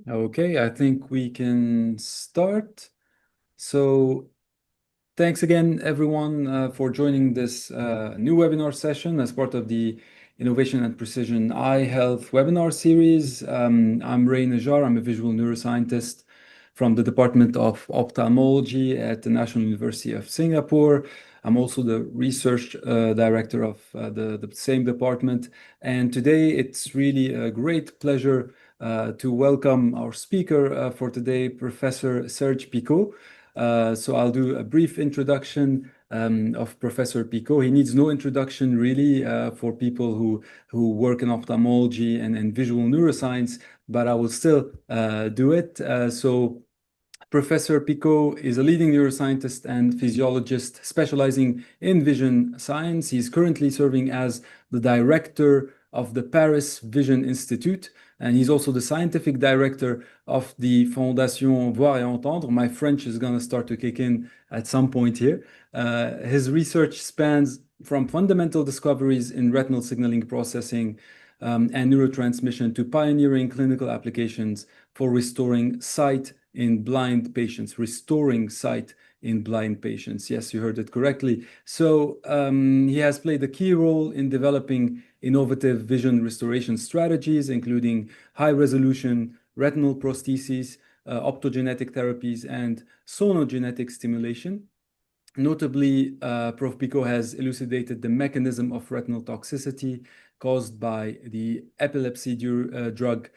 Okay, I think we can start. So thanks again, everyone, for joining this new webinar session as part of the Innovation and Precision Eye Health webinar series. I'm Ray Najjar. I'm a visual neuroscientist from the Department of Ophthalmology at the National University of Singapore. I'm also the research director of the same department. And today it's really a great pleasure to welcome our speaker for today, Professor Serge Picaud. So I'll do a brief introduction of Professor Picaud. He needs no introduction really for people who work in ophthalmology and visual neuroscience, but I will still do it. So Professor Picaud is a leading neuroscientist and physiologist specializing in vision science. He's currently serving as the director of the Paris Vision Institute, and he's also the scientific director of the Fondation Voir et Entendre. My French is going to start to kick in at some point here. His research spans from fundamental discoveries in retinal signaling processing and neurotransmission to pioneering clinical applications for restoring sight in blind patients, restoring sight in blind patients. Yes, you heard it correctly. So he has played a key role in developing innovative vision restoration strategies, including high-resolution retinal prostheses, optogenetic therapies, and sonogenetic stimulation. Notably, Prof. Picaud has elucidated the mechanism of retinal toxicity caused by the epilepsy drug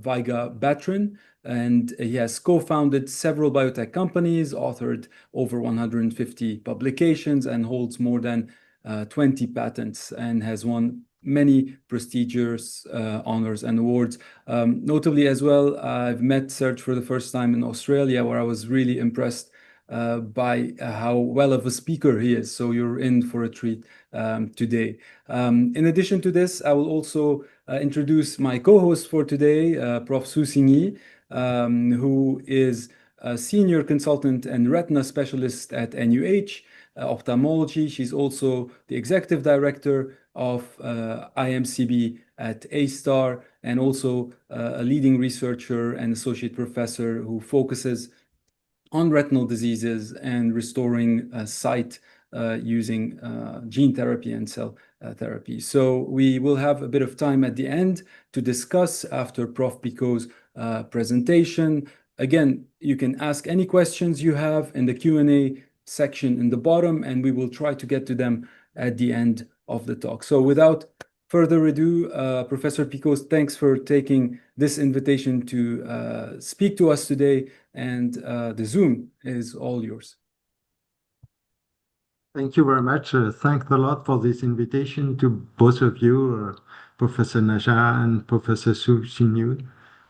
vigabatrin, and he has co-founded several biotech companies, authored over 150 publications, and holds more than 20 patents, and has won many prestigious honors and awards. Notably as well, I've met Serge for the first time in Australia, where I was really impressed by how well of a speaker he is. So you're in for a treat today. In addition to this, I will also introduce my co-host for today, Prof Susigny, who is a senior consultant and retina specialist at NUH Ophthalmology. She's also the executive director of IMCB at A-STAR, and also a leading researcher and associate professor who focuses on retinal diseases and restoring sight using gene therapy and cell therapy. So we will have a bit of time at the end to discuss after Prof. Picaud's presentation. Again, you can ask any questions you have in the Q&A section in the bottom, and we will try to get to them at the end of the talk. So without further ado, Professor Picaud, thanks for taking this invitation to speak to us today, and the Zoom is all yours. Thank you very much. Thanks a lot for this invitation to both of you, Professor Najjar and Professor Susigny.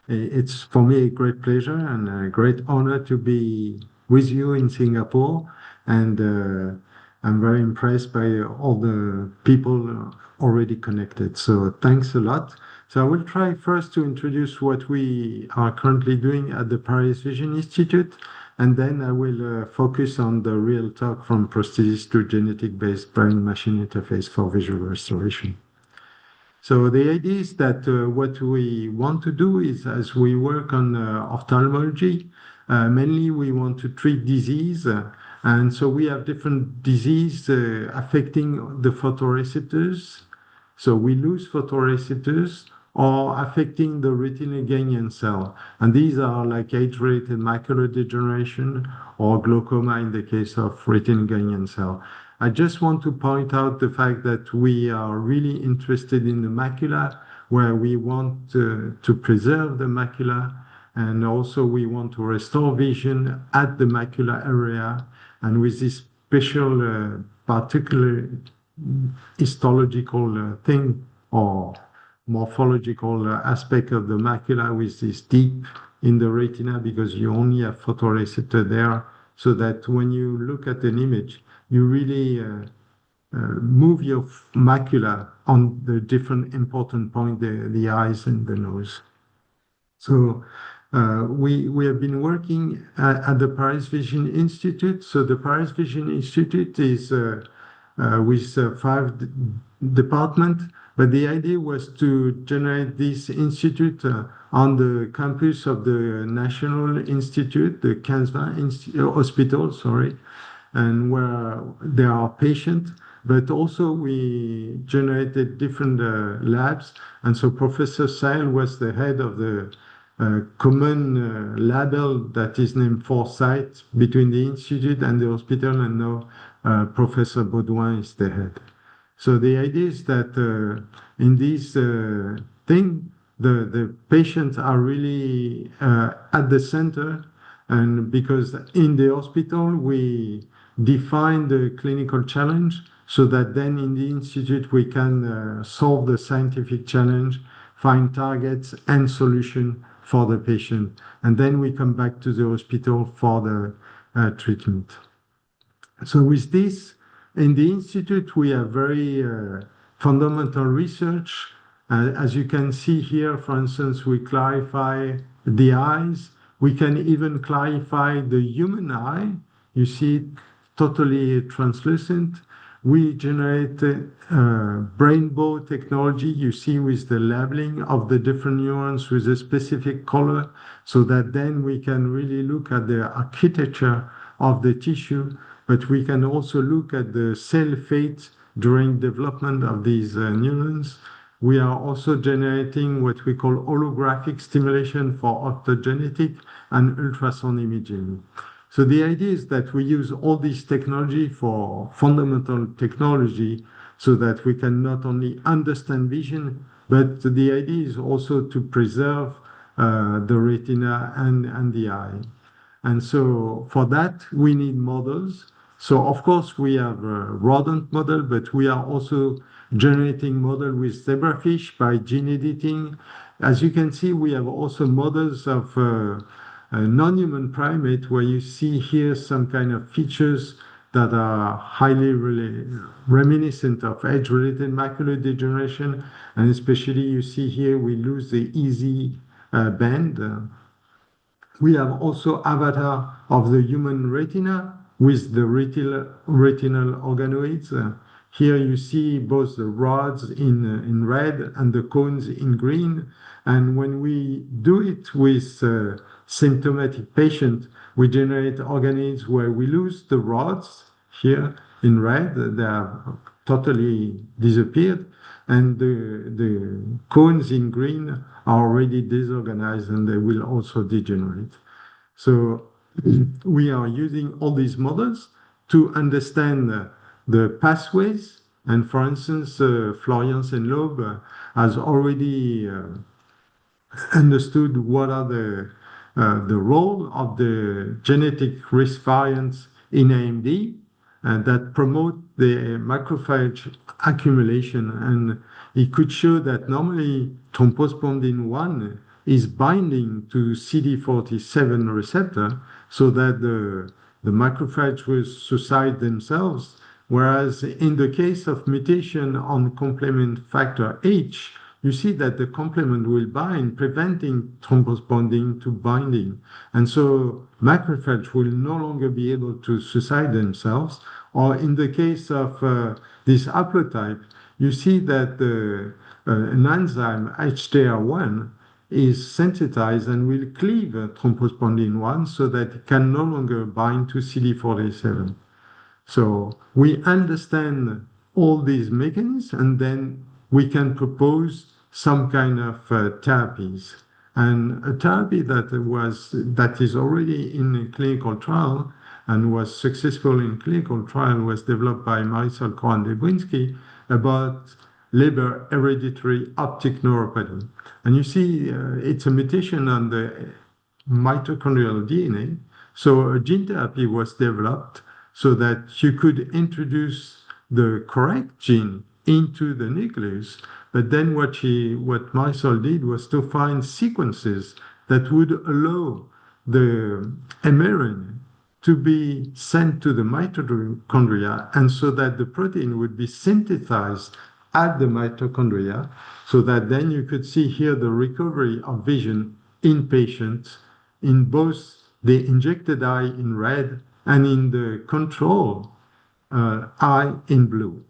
It's for me a great pleasure and a great honor to be with you in Singapore, and I'm very impressed by all the people already connected. So thanks a lot. So I will try first to introduce what we are currently doing at the Paris Vision Institute, and then I will focus on the real talk from prosthesis to genetic-based brain-machine interface for visual restoration. So the idea is that what we want to do is, as we work on ophthalmology, mainly we want to treat disease. And so we have different disease affecting the photoreceptors. So we lose photoreceptors, or affecting the retinal ganglion cell. And these are like age-related macular degeneration or glaucoma in the case of retinal ganglion cell. I just want to point out the fact that we are really interested in the macula, where we want to preserve the macula, and also we want to restore vision at the macular area, and with this special particular histological thing or morphological aspect of the macula, with this deep in the retina, because you only have photoreceptor there, so that when you look at an image, you really move your macula on the different important point, the eyes and the nose. So we have been working at the Paris Vision Institute. So the Paris Vision Institute is with 5 departments, but the idea was to generate this institute on the campus of the National Institute, the Hospital, sorry, and where there are patients, but also we generated different labs. And so Professor Sale was the head of the common label that is named Foresight between the institute and the hospital, and now Professor Baudouin is the head. So the idea is that in this thing, the patients are really at the center, and because in the hospital we define the clinical challenge, so that then in the institute we can solve the scientific challenge, find targets and solution for the patient, and then we come back to the hospital for the treatment. So with this, in the institute, we have very fundamental research. As you can see here, for instance, we clarify the eyes. We can even clarify the human eye. You see it totally translucent. We generate rainbow technology, you see, with the labeling of the different neurons with a specific color, so that then we can really look at the architecture of the tissue, but we can also look at the cell fate during development of these neurons. We are also generating what we call holographic stimulation for optogenetic and ultrasound imaging. So the idea is that we use all this technology for fundamental technology so that we can not only understand vision, but the idea is also to preserve the retina and the eye. And so for that, we need models. So of course, we have a rodent model, but we are also generating model with zebrafish by gene editing. As you can see, we have also models of non-human primate, where you see here some kind of features that are highly reminiscent of age-related macular degeneration. And especially you see here, we lose the easy band. We have also avatar of the human retina with the retinal organoids. Here you see both the rods in red and the cones in green. And when we do it with symptomatic patient, we generate organoids where we lose the rods here in red. They have totally disappeared. And the cones in green are already disorganized, and they will also degenerate. So we are using all these models to understand the pathways. And for instance, Florian Senlob has already understood what are the role of the genetic risk variants in AMD that promote the macrophage accumulation. And he could show that normally thrombospondin 1 is binding to CD47 receptor, so that the macrophage will suicide themselves. Whereas in the case of mutation on complement factor H, you see that the complement will bind, preventing thrombospondin to binding. And so macrophage will no longer be able to suicide themselves. Or in the case of this haplotype, you see that an enzyme HTR1 is sensitized and will cleave thrombospondin 1 so that it can no longer bind to CD47. So we understand all these mechanisms, and then we can propose some kind of therapies. And a therapy that is already in a clinical trial and was successful in clinical trial was developed by Marisol Coran-Debrinski about Leber hereditary optic neuropathy. And you see, it's a mutation on the mitochondrial DNA. So a gene therapy was developed so that you could introduce the correct gene into the nucleus. But then what Marisol did was to find sequences that would allow the mRNA to be sent to the mitochondria, and so that the protein would be synthesized at the mitochondria, so that then you could see here the recovery of vision in patients in both the injected eye in red and in the control eye in blue.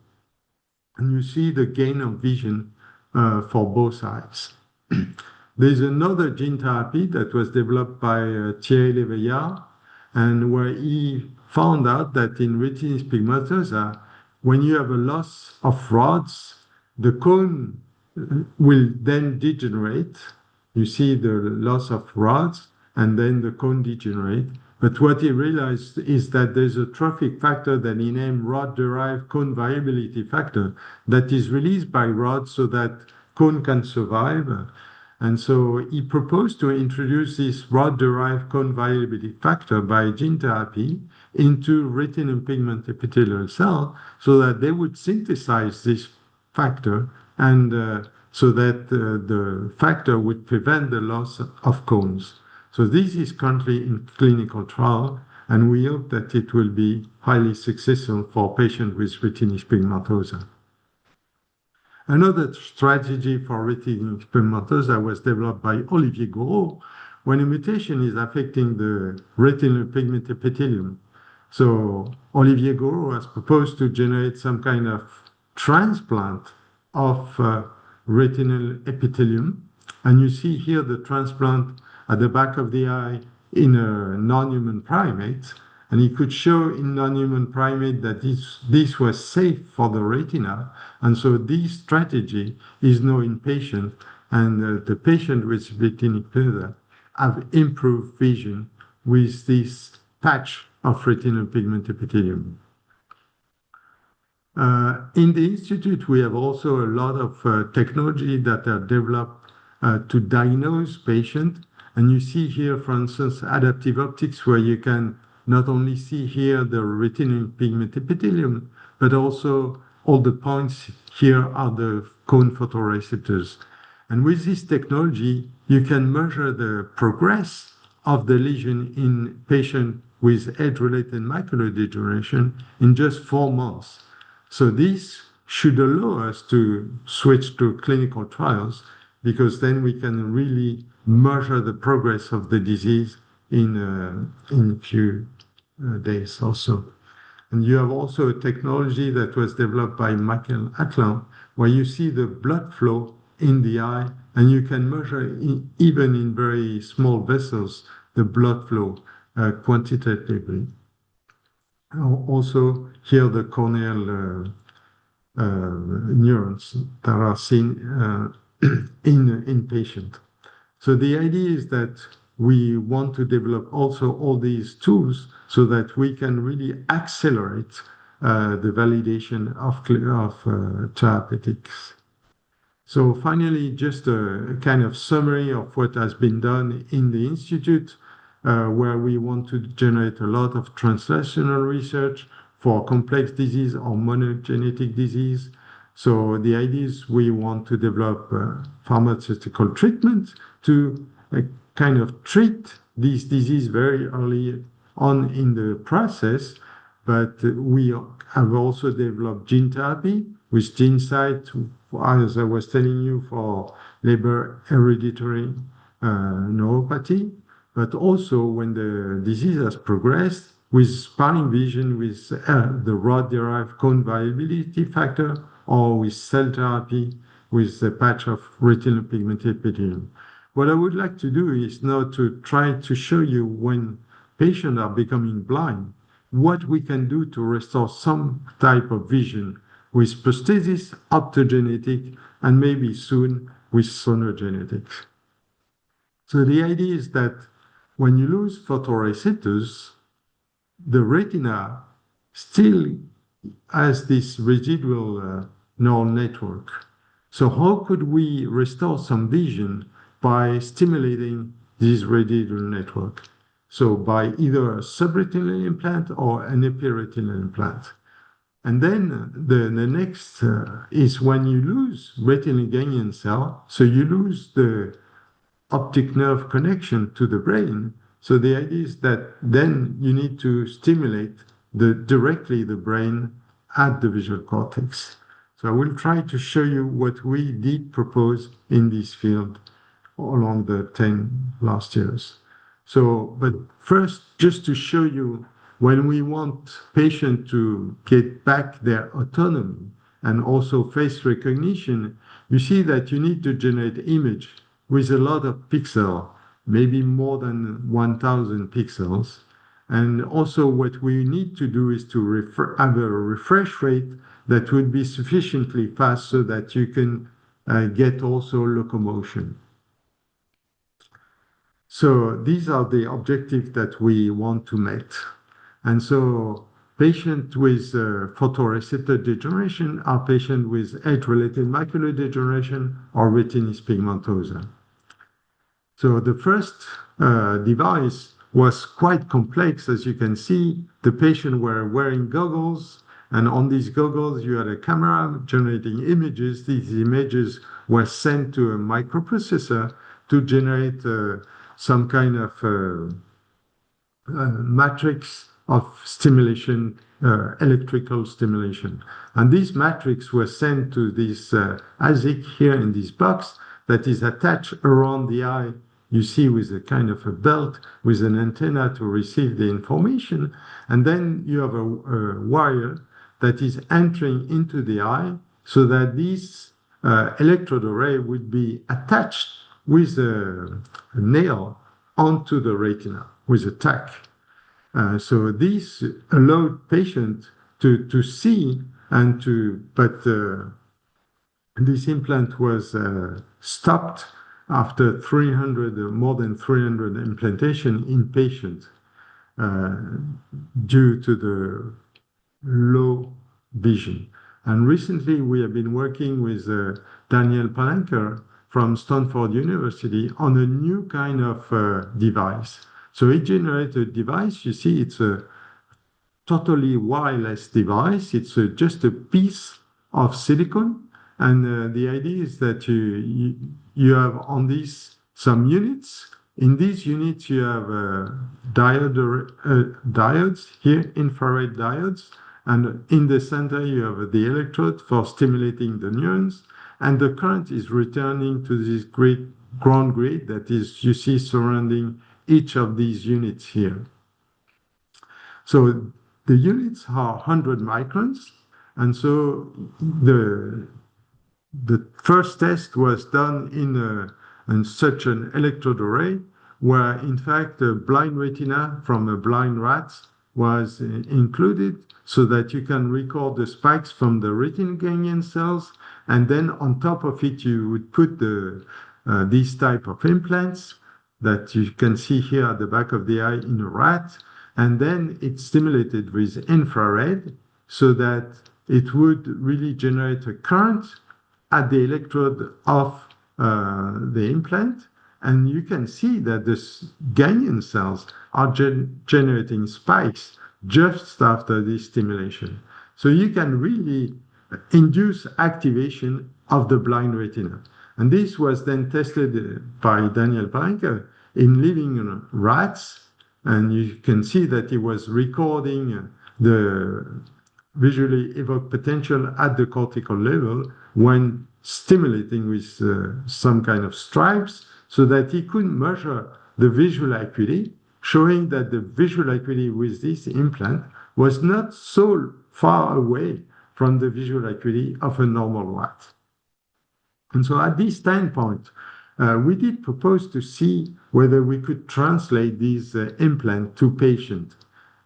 And you see the gain of vision for both eyes. There's another gene therapy that was developed by Thierry Leveillard, and where he found out that in retinitis pigmentosa, when you have a loss of rods, the cone will then degenerate. You see the loss of rods, and then the cone degenerate. But what he realized is that there's a trophic factor that he named rod-derived cone viability factor that is released by rods so that cone can survive. And so he proposed to introduce this rod-derived cone viability factor by gene therapy into retinal pigment epithelial cell so that they would synthesize this factor and so that the factor would prevent the loss of cones. So this is currently in clinical trial, and we hope that it will be highly successful for patients with retinitis pigmentosa. Another strategy for retinitis pigmentosa was developed by Olivier Gouraud when a mutation is affecting the retinal pigment epithelium. So Olivier Gouraud has proposed to generate some kind of transplant of retinal epithelium. And you see here the transplant at the back of the eye in a non-human primate. And he could show in non-human primate that this was safe for the retina. And so this strategy is now in patient, and the patient with retinitis pigmentosa have improved vision with this patch of retinal pigment epithelium. In the institute, we have also a lot of technology that are developed to diagnose patients. And you see here, for instance, adaptive optics, where you can not only see here the retinal pigment epithelium, but also all the points here are the cone photoreceptors. And with this technology, you can measure the progress of the lesion in patients with age-related macular degeneration in just 4 months. So this should allow us to switch to clinical trials, because then we can really measure the progress of the disease in a few days also. And you have also a technology that was developed by Michael Atlan, where you see the blood flow in the eye, and you can measure even in very small vessels the blood flow quantitatively. Also here the corneal neurons that are seen in patient. So the idea is that we want to develop also all these tools so that we can really accelerate the validation of therapeutics. So finally, just a kind of summary of what has been done in the Institute, where we want to generate a lot of translational research for complex disease or monogenetic disease. So the idea is we want to develop pharmaceutical treatment to kind of treat this disease very early on in the process. But we have also developed gene therapy with GeneSight, as I was telling you, for Leber hereditary neuropathy. But also when the disease has progressed, with sparring vision with the rod-derived cone viability factor, or with cell therapy with the patch of retinal pigment epithelium. What I would like to do is now to try to show you when patients are becoming blind, what we can do to restore some type of vision with prosthesis, optogenetic, and maybe soon with sonogenetics. So the idea is that when you lose photoreceptors, the retina still has this residual neural network. So how could we restore some vision by stimulating this residual network? So by either a subretinal implant or an epiretinal implant. And then the next is when you lose retinal ganglion cell, so you lose the optic nerve connection to the brain. So the idea is that then you need to stimulate directly the brain at the visual cortex. So I will try to show you what we did propose in this field along the 10 last years. So, but first, just to show you, when we want patients to get back their autonomy and also face recognition, you see that you need to generate image with a lot of pixels, maybe more than 1,000 pixels. And also what we need to do is to have a refresh rate that would be sufficiently fast so that you can get also locomotion. So these are the objectives that we want to meet. And so patients with photoreceptor degeneration are patients with age-related macular degeneration or retinitis pigmentosa. So the first device was quite complex. As you can see, the patient were wearing goggles, and on these goggles, you had a camera generating images. These images were sent to a microprocessor to generate some kind of matrix of stimulation, electrical stimulation. And this matrix was sent to this ASIC here in this box that is attached around the eye, you see, with a kind of a belt with an antenna to receive the information. And then you have a wire that is entering into the eye so that this electrode array would be attached with a nail onto the retina with a tack. So this allowed patients to see and but this implant was stopped after more than 300 implantation in patients due to the low vision. And recently we have been working with Daniel Palanker from Stanford University on a new kind of device. So he generated a device. You see, it's a totally wireless device. It's just a piece of silicon. And the idea is that you have on these some units. In these units, you have diodes here, infrared diodes. And in the center, you have the electrode for stimulating the neurons. And the current is returning to this great ground grid that is, you see, surrounding each of these units here. So the units are 100 microns. And so the first test was done in such an electrode array where, in fact, a blind retina from a blind rat was included so that you can record the spikes from the retinal ganglion cells. And then on top of it, you would put these type of implants that you can see here at the back of the eye in a rat. And then it's stimulated with infrared so that it would really generate a current at the electrode of the implant. And you can see that the ganglion cells are generating spikes just after this stimulation. So you can really induce activation of the blind retina. And this was then tested by Daniel Palanker in living rats. And you can see that he was recording the visually evoked potential at the cortical level when stimulating with some kind of stripes so that he could measure the visual acuity, showing that the visual acuity with this implant was not so far away from the visual acuity of a normal rat. And so at this standpoint, we did propose to see whether we could translate these implants to patients.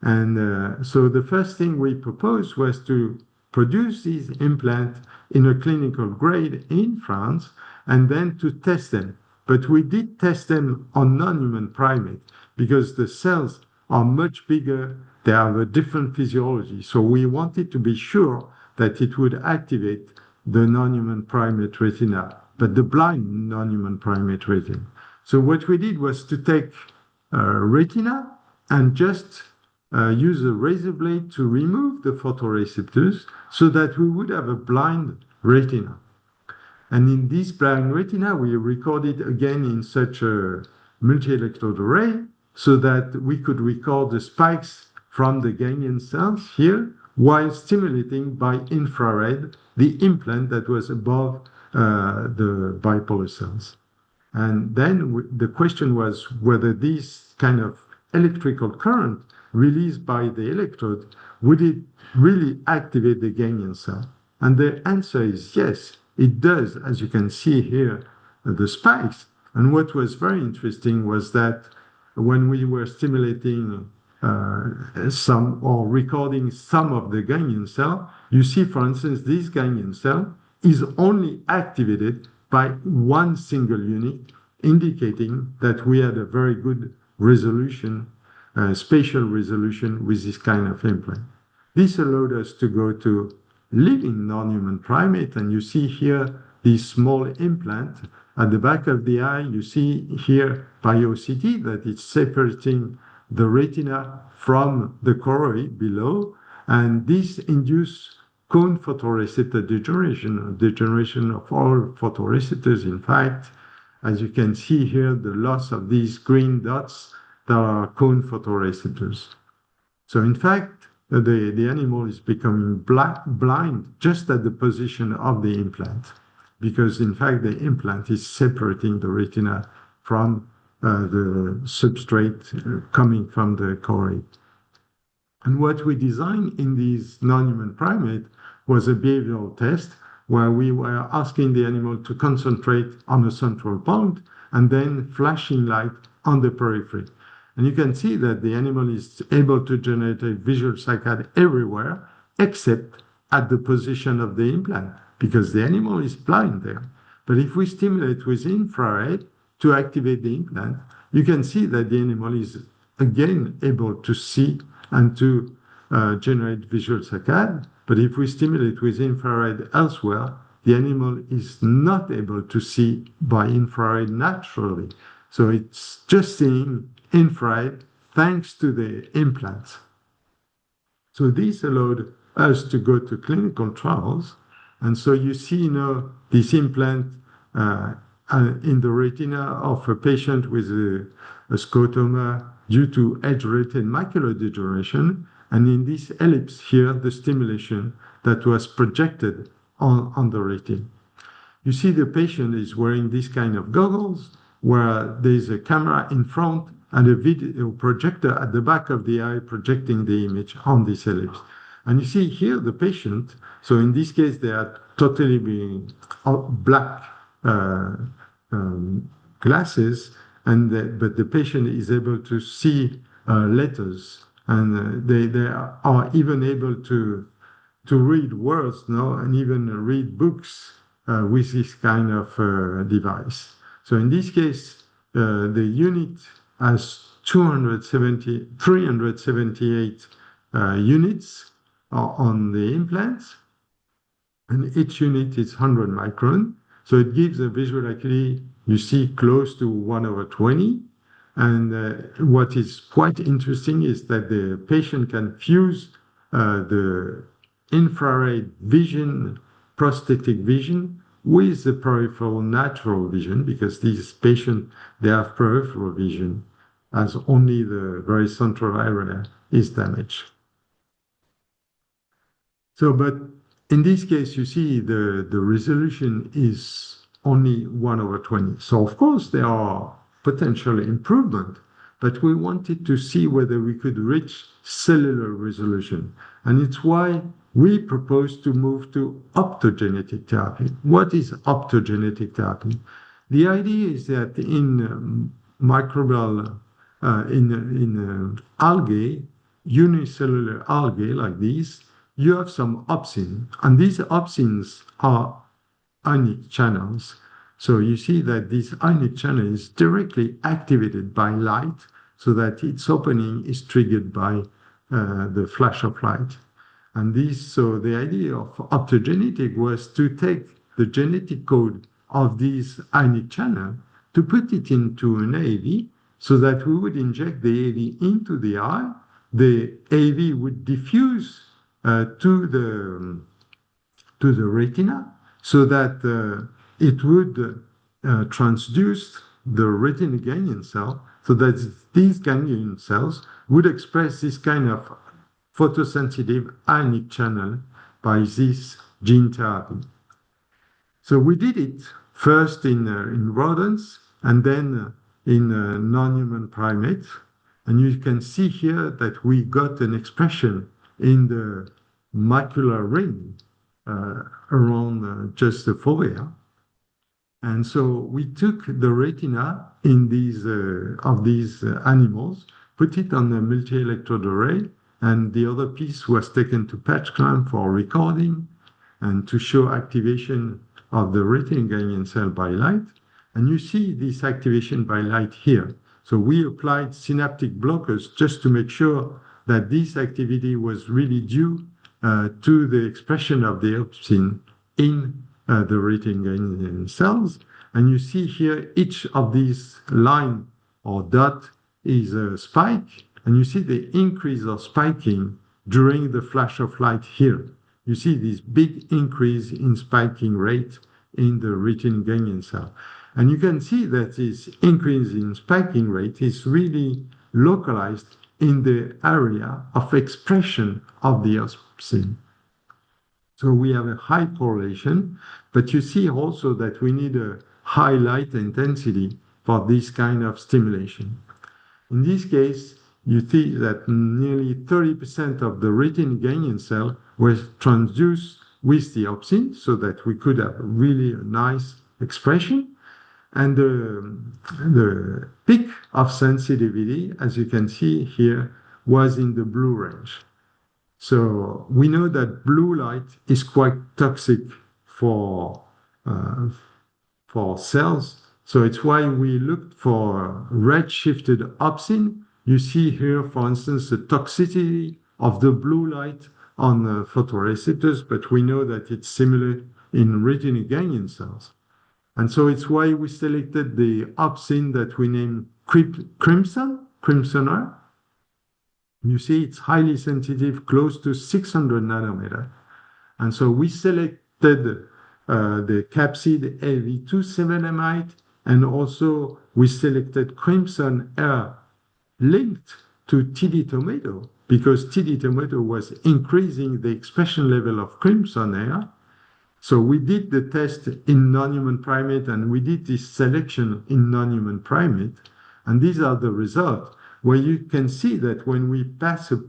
And so the first thing we proposed was to produce these implants in a clinical grade in France and then to test them. But we did test them on non-human primates because the cells are much bigger, they have a different physiology. So we wanted to be sure that it would activate the non-human primate retina, but the blind non-human primate retina. So what we did was to take retina and just use a razor blade to remove the photoreceptors so that we would have a blind retina. And in this blind retina, we recorded again in such a multi-electrode array so that we could record the spikes from the ganglion cells here while stimulating by infrared the implant that was above the bipolar cells. And then the question was whether this kind of electrical current released by the electrode, would it really activate the ganglion cell? And the answer is yes, it does. As you can see here, the spikes And what was very interesting was that when we were stimulating some or recording some of the ganglion cell, you see, for instance, this ganglion cell is only activated by one single unit, indicating that we had a very good resolution, spatial resolution with this kind of implant. This allowed us to go to living non-human primate, and you see here this small implant at the back of the eye. You see here by OCT that it's separating the retina from the choroid below, and this induces cone photoreceptor degeneration of all photoreceptors. In fact, as you can see here, the loss of these green dots that are cone photoreceptors. So in fact, the animal is becoming blind just at the position of the implant, because in fact the implant is separating the retina from the substrate coming from the choroid. And what we designed in these non-human primate was a behavioral test where we were asking the animal to concentrate on a central point and then flashing light on the periphery. And you can see that the animal is able to generate a visual saccade everywhere except at the position of the implant, because the animal is blind there. But if we stimulate with infrared to activate the implant, you can see that the animal is again able to see and to generate visual saccade. But if we stimulate with infrared elsewhere, the animal is not able to see by infrared naturally. So it's just seeing infrared thanks to the implants. So this allowed us to go to clinical trials. And so you see now this implant in the retina of a patient with a scotoma due to age-related macular degeneration. And in this ellipse here, the stimulation that was projected on the retina. You see the patient is wearing this kind of goggles where there's a camera in front and a video projector at the back of the eye projecting the image on this ellipse. And you see here the patient, so in this case they are totally being black glasses, but the patient is able to see letters, and they are even able to read words now and even read books with this kind of device. So in this case, the unit has 378 units on the implants, and each unit is 100 micron. So it gives a visual acuity, you see, close to 1/20. And what is quite interesting is that the patient can fuse the infrared vision, prosthetic vision, with the peripheral natural vision, because these patients, they have peripheral vision as only the very central area is damaged. So, but in this case, you see the resolution is only 1/20. So of course there are potential improvement, but we wanted to see whether we could reach cellular resolution. And it's why we propose to move to optogenetic therapy. What is optogenetic therapy? The idea is that in microbial, in algae, unicellular algae like these, you have some opsin, and these opsins are ionic channels. So you see that this ionic channel is directly activated by light, so that its opening is triggered by the flash of light. And so the idea of optogenetic was to take the genetic code of this ionic channel, to put it into an AAV, so that we would inject the AAV into the eye. The AAV would diffuse to the retina, so that it would transduce the retinal ganglion cell, so that these ganglion cells would express this kind of photosensitive ionic channel by this gene therapy. So we did it first in rodents and then in non-human primates. And you can see here that we got an expression in the macular ring around just the fovea. And so we took the retina in these of these animals, put it on a multi-electrode array, and the other piece was taken to patch clamp for recording and to show activation of the retinal ganglion cell by light. And you see this activation by light here. So we applied synaptic blockers just to make sure that this activity was really due to the expression of the opsin in the retinal ganglion cells. And you see here each of these line or dot is a spike, and you see the increase of spiking during the flash of light here. You see this big increase in spiking rate in the retinal ganglion cell. And you can see that this increase in spiking rate is really localized in the area of expression of the opsin. So we have a high correlation, but you see also that we need a high light intensity for this kind of stimulation. In this case, you see that nearly 30% of the retinal ganglion cell was transduced with the opsin so that we could have really a nice expression. And the peak of sensitivity, as you can see here, was in the blue range. So we know that blue light is quite toxic for cells. So it's why we looked for red-shifted opsin. You see here, for instance, the toxicity of the blue light on photoreceptors, but we know that it's similar in retinal ganglion cells. And so it's why we selected the opsin that we named crimsoner. You see, it's highly sensitive, close to 600 nanometer. And so we selected the capsid LV27amide, and also we selected Crimson Air linked to TD tomato because TD tomato was increasing the expression level of Crimson Air. So we did the test in non-human primate, and we did this selection in non-human primate. And these are the results, where you can see that when we pass a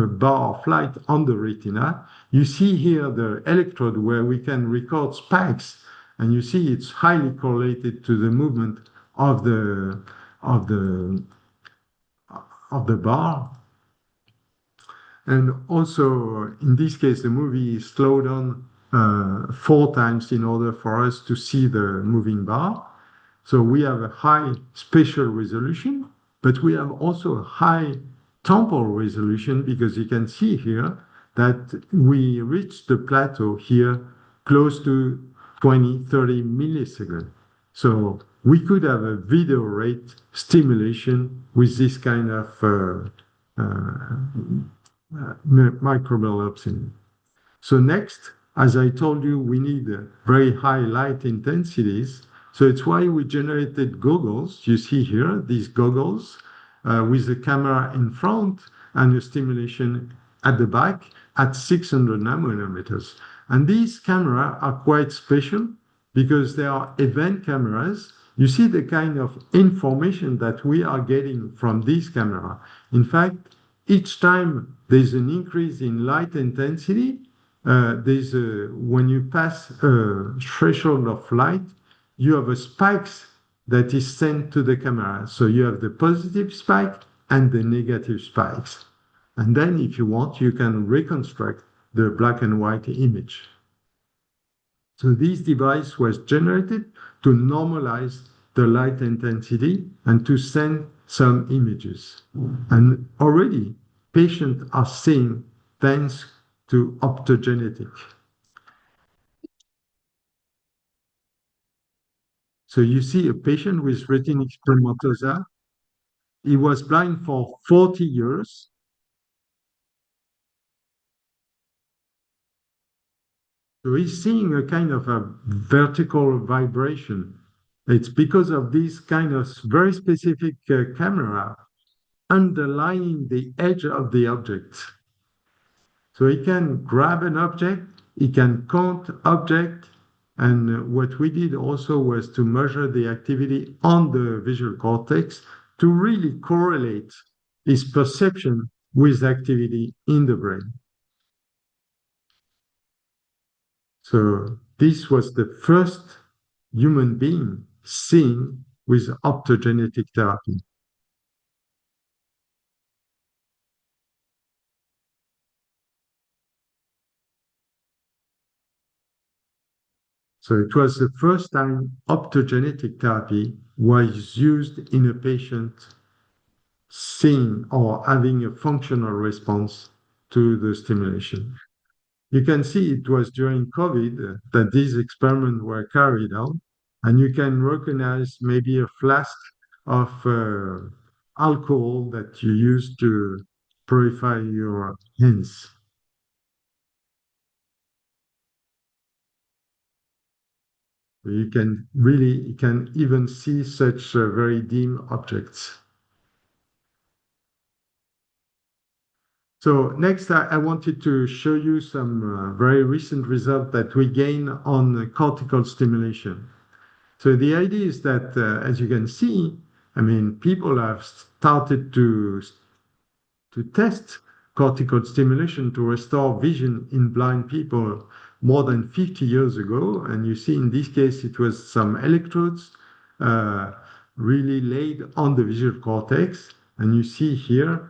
bar of light on the retina, you see here the electrode where we can record spikes, and you see it's highly correlated to the movement of the bar. And also, in this case, the movie is slowed down 4 times in order for us to see the moving bar. So we have a high spatial resolution, but we have also a high temporal resolution because you can see here that we reached the plateau here close to 20, 30 milliseconds. So we could have a video rate stimulation with this kind of microbial opsin. So next, as I told you, we need very high light intensities. So it's why we generated goggles. You see here, these goggles with the camera in front and the stimulation at the back at 600 nanometers. And these cameras are quite special because they are event cameras. You see the kind of information that we are getting from these cameras. In fact, each time there's an increase in light intensity, when you pass a threshold of light, you have a spikes that is sent to the camera. So you have the positive spike and the negative spikes. And then if you want, you can reconstruct the black and white image. So this device was generated to normalize the light intensity and to send some images. And already patients are seeing thanks to optogenetic. So you see a patient with retinitis pigmentosa. He was blind for 40 years. So he's seeing a kind of a vertical vibration. It's because of this kind of very specific camera underlying the edge of the object. So he can grab an object, he can count object, and what we did also was to measure the activity on the visual cortex to really correlate his perception with activity in the brain. So this was the first human being seeing with optogenetic therapy. So it was the first time optogenetic therapy was used in a patient seeing or having a functional response to the stimulation. You can see it was during COVID that these experiments were carried out, and you can recognize maybe a flask of alcohol that you use to purify your hands. You can even see such very dim objects. So next, I wanted to show you some very recent results that we gain on cortical stimulation. So the idea is that, as you can see, I mean, people have started to test cortical stimulation to restore vision in blind people more than 50 years ago. And you see in this case, it was some electrodes uh, really laid on the visual cortex. And you see here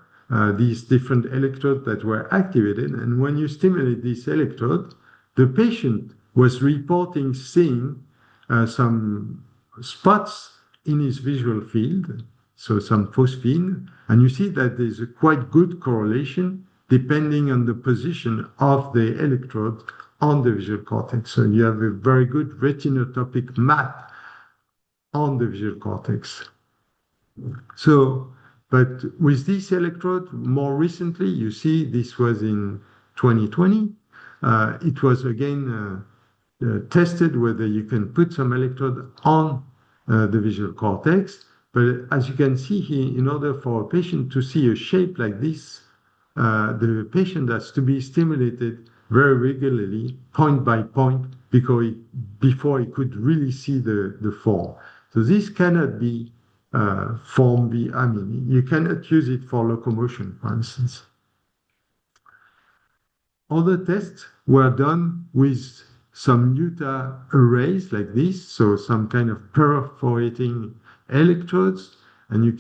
these different electrodes that were activated. And when you stimulate this electrode, the patient was reporting seeing some spots in his visual field, so some phosphine, and you see that there's a quite good correlation depending on the position of the electrode on the visual cortex. So you have a very good retinotopic map on the visual cortex. So, but with this electrode, more recently, you see this was in 2020. It was again tested whether you can put some electrode on the visual cortex. But as you can see here, in order for a patient to see a shape like this, the patient has to be stimulated very regularly, point by point, before he could really see the form. So this cannot be I mean, you cannot use it for locomotion, for instance. Other tests were done with some Utah arrays like this, so some kind of perforating electrodes, and you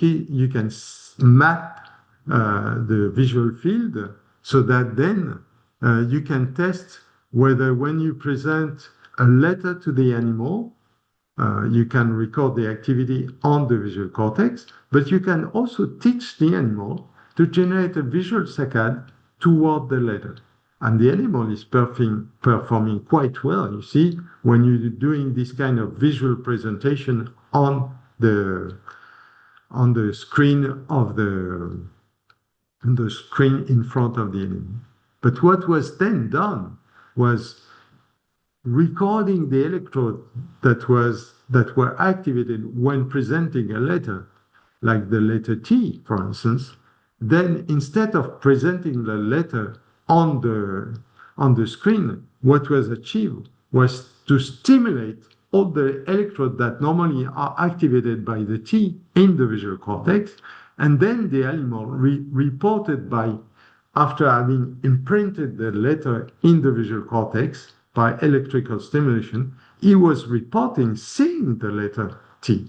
can map the visual field so that then you can test whether when you present a letter to the animal, you can record the activity on the visual cortex, but you can also teach the animal to generate a visual saccade toward the letter. And the animal is performing quite well, you see, when you're doing this kind of visual presentation on the screen in front of the animal. But what was then done was recording the electrode that were activated when presenting a letter, like the letter T, for instance. Then instead of presenting the letter on the screen, what was achieved was to stimulate all the electrodes that normally are activated by the T in the visual cortex, and then the animal reported after having imprinted the letter in the visual cortex by electrical stimulation, he was reporting seeing the letter T.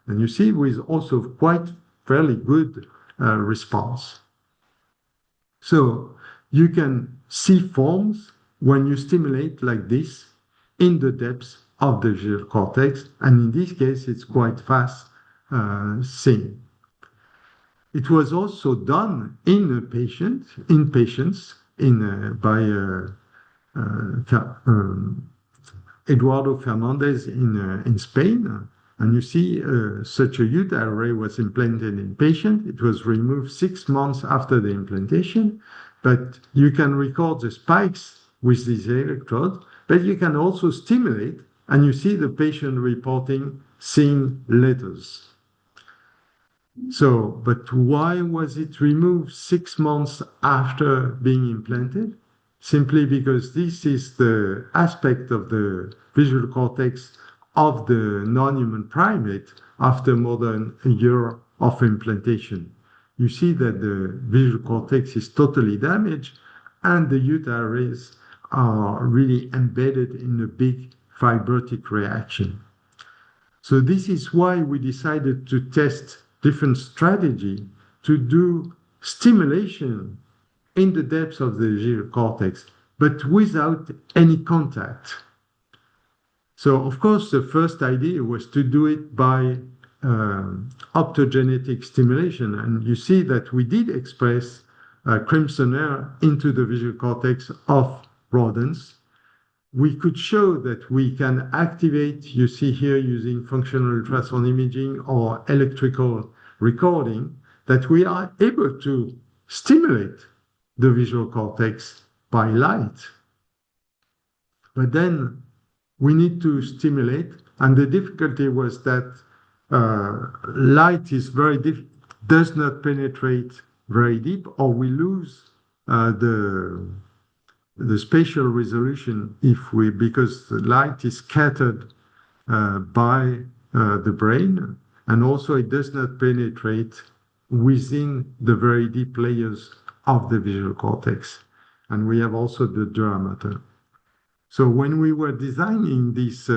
And you see, with also quite fairly good response. So you can see forms when you stimulate like this in the depths of the visual cortex, and in this case, it's quite fast seeing. It was also done in patients by Eduardo Fernandez in Spain. And you see such a Utah array was implanted in patient. It was removed 6 months after the implantation, but you can record the spikes with this electrode, but you can also stimulate, and you see the patient reporting seeing letters. So, but why was it removed 6 months after being implanted? Simply because this is the aspect of the visual cortex of the non-human primate after more than a year of implantation. You see that the visual cortex is totally damaged, and the Utah rays are really embedded in a big fibrotic reaction. So this is why we decided to test different strategy to do stimulation in the depths of the visual cortex, but without any contact. So, of course, the first idea was to do it by optogenetic stimulation. And you see that we did express crimson air into the visual cortex of rodents. We could show that we can activate, you see here using functional ultrasound imaging or electrical recording, that we are able to stimulate the visual cortex by light. But then we need to stimulate, and the difficulty was that light is does not penetrate very deep, or we lose the spatial resolution because the light is scattered by the brain, and also it does not penetrate within the very deep layers of the visual cortex. And we have also the dura mater. So when we were designing this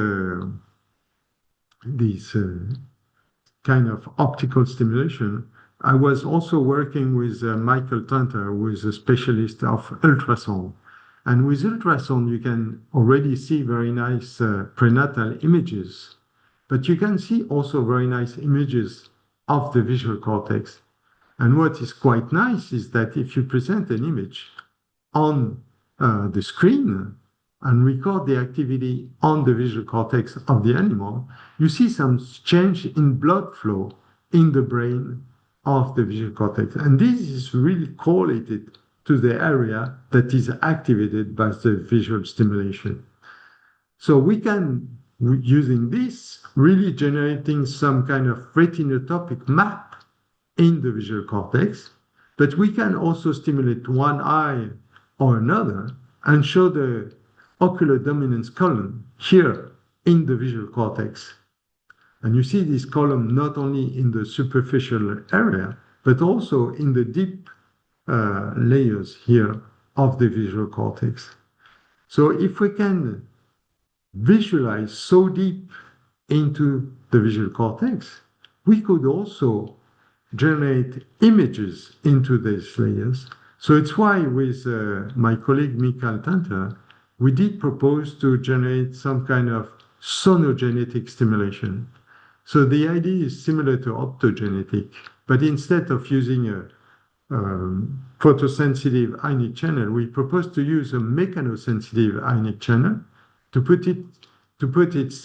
kind of optical stimulation, I was also working with Michael Tanter, who is a specialist of ultrasound. And with ultrasound, you can already see very nice prenatal images, but you can see also very nice images of the visual cortex. And what is quite nice is that if you present an image on the screen and record the activity on the visual cortex of the animal, you see some change in blood flow in the brain of the visual cortex. And this is really correlated to the area that is activated by the visual stimulation. So we can, using this, really generating some kind of retinotopic map in the visual cortex, but we can also stimulate one eye or another and show the ocular dominance column here in the visual cortex. And you see this column not only in the superficial area, but also in the deep layers here of the visual cortex. So if we can visualize so deep into the visual cortex, we could also generate images into these layers. So it's why with my colleague Michael Tanter, we did propose to generate some kind of sonogenetic stimulation. So the idea is similar to optogenetic, but instead of using a photosensitive ionic channel, we propose to use a mechanosensitive ionic channel to put its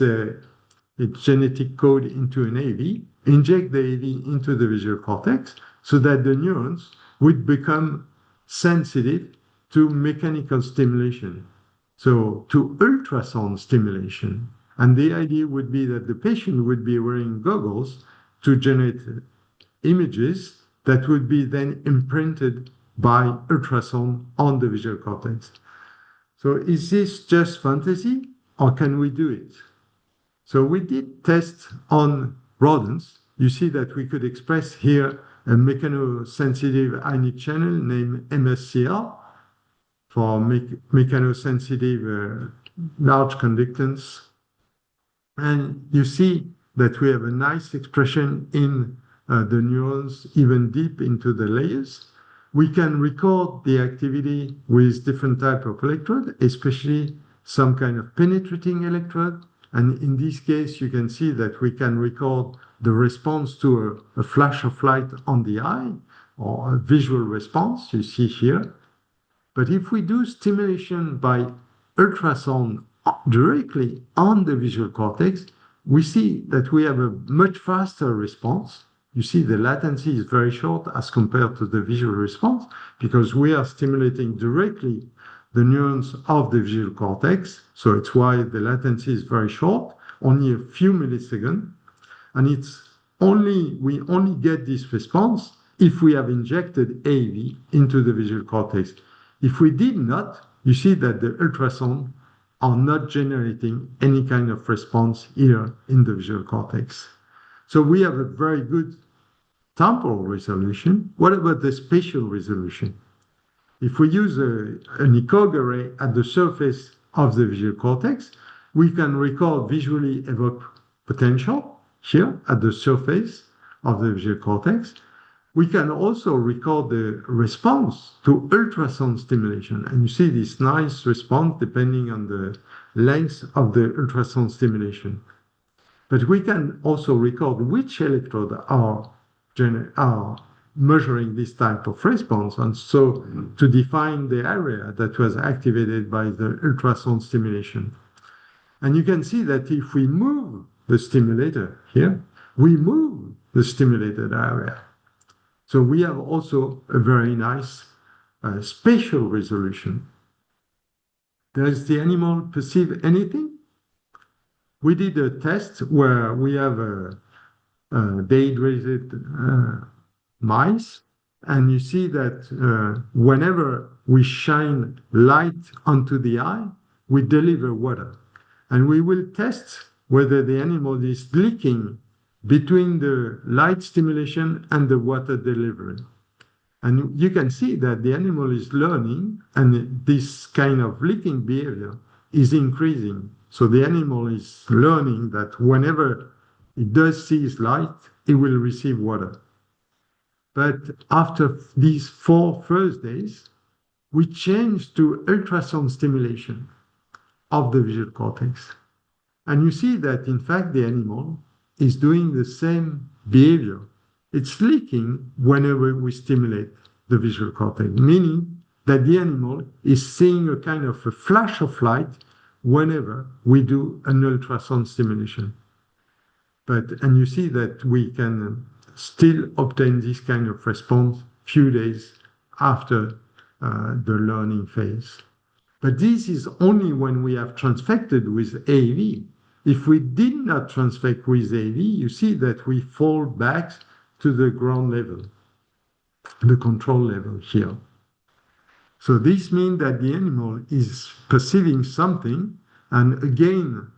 genetic code into an AV, inject the AV into the visual cortex so that the neurons would become sensitive to mechanical stimulation, so to ultrasound stimulation. And the idea would be that the patient would be wearing goggles to generate images that would be then imprinted by ultrasound on the visual cortex. So is this just fantasy, or can we do it? So we did tests on rodents. You see that we could express here a mechanosensitive ionic channel named MSCL for mechanosensitive large conductance. And you see that we have a nice expression in the neurons, even deep into the layers. We can record the activity with different type of electrode, especially some kind of penetrating electrode. And in this case, you can see that we can record the response to a flash of light on the eye, or a visual response, you see here. But if we do stimulation by ultrasound directly on the visual cortex, we see that we have a much faster response. You see the latency is very short as compared to the visual response, because we are stimulating directly the neurons of the visual cortex. So it's why the latency is very short, only a few milliseconds. And we only get this response if we have injected AV into the visual cortex. If we did not, you see that the ultrasound are not generating any kind of response here in the visual cortex. So we have a very good temporal resolution. What about the spatial resolution? If we use an ECOG array at the surface of the visual cortex, we can record visually evoked potential. here at the surface of the visual cortex. We can also record the response to ultrasound stimulation. And you see this nice response depending on the length of the ultrasound stimulation. But we can also record which electrode are measuring this type of response, and so to define the area that was activated by the ultrasound stimulation. And you can see that if we move the stimulator here, we move the stimulated area. So we have also a very nice spatial resolution. Does the animal perceive anything? We did a test where we have a dehydrated mice, and you see that whenever we shine light onto the eye, we deliver water. And we will test whether the animal is licking between the light stimulation and the water delivery. And you can see that the animal is learning, and this kind of licking behavior is increasing. So the animal is learning that whenever it does see light, it will receive water. But after these 4 first days, we changed to ultrasound stimulation of the visual cortex. And you see that, in fact, the animal is doing the same behavior. It's licking whenever we stimulate the visual cortex, meaning that the animal is seeing a kind of a flash of light whenever we do an ultrasound stimulation. And you see that we can still obtain this kind of response few days after the learning phase. But this is only when we have transfected with AAV. If we did not transfect with AAV, you see that we fall back to the ground level, the control level here. So this means that the animal is perceiving something, and again,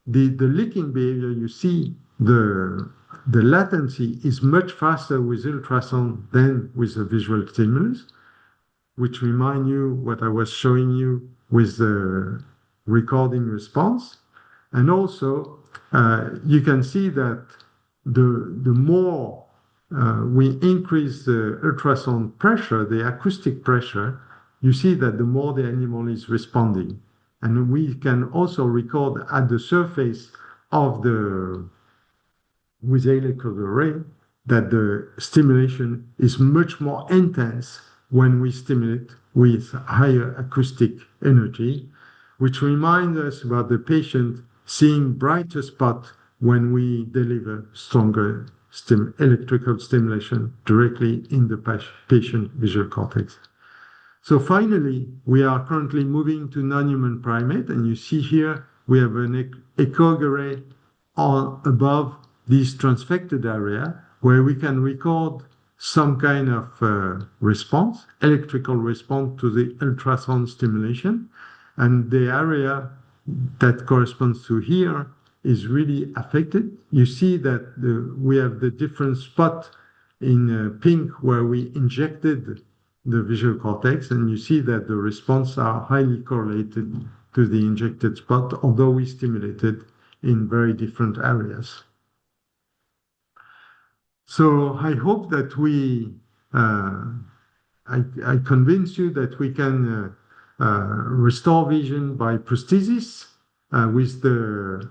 the licking behavior, you see the latency is much faster with ultrasound than with a visual stimulus, which remind you what I was showing you with the recording response. And also, you can see that the more we increase the ultrasound pressure, the acoustic pressure, you see that the more the animal is responding. And we can also record at the surface of with electrode array that the stimulation is much more intense when we stimulate with higher acoustic energy, which reminds us about the patient seeing brighter spot when we deliver stronger electrical stimulation directly in the patient visual cortex. So finally, we are currently moving to non-human primate, and you see here we have an echo array above this transfected area where we can record some kind of response, electrical response to the ultrasound stimulation, and the area that corresponds to here is really affected. You see that we have the different spot in pink where we injected the visual cortex, and you see that the response are highly correlated to the injected spot, although we stimulated in very different areas. So I hope that I convince you that we can restore vision by prosthesis with the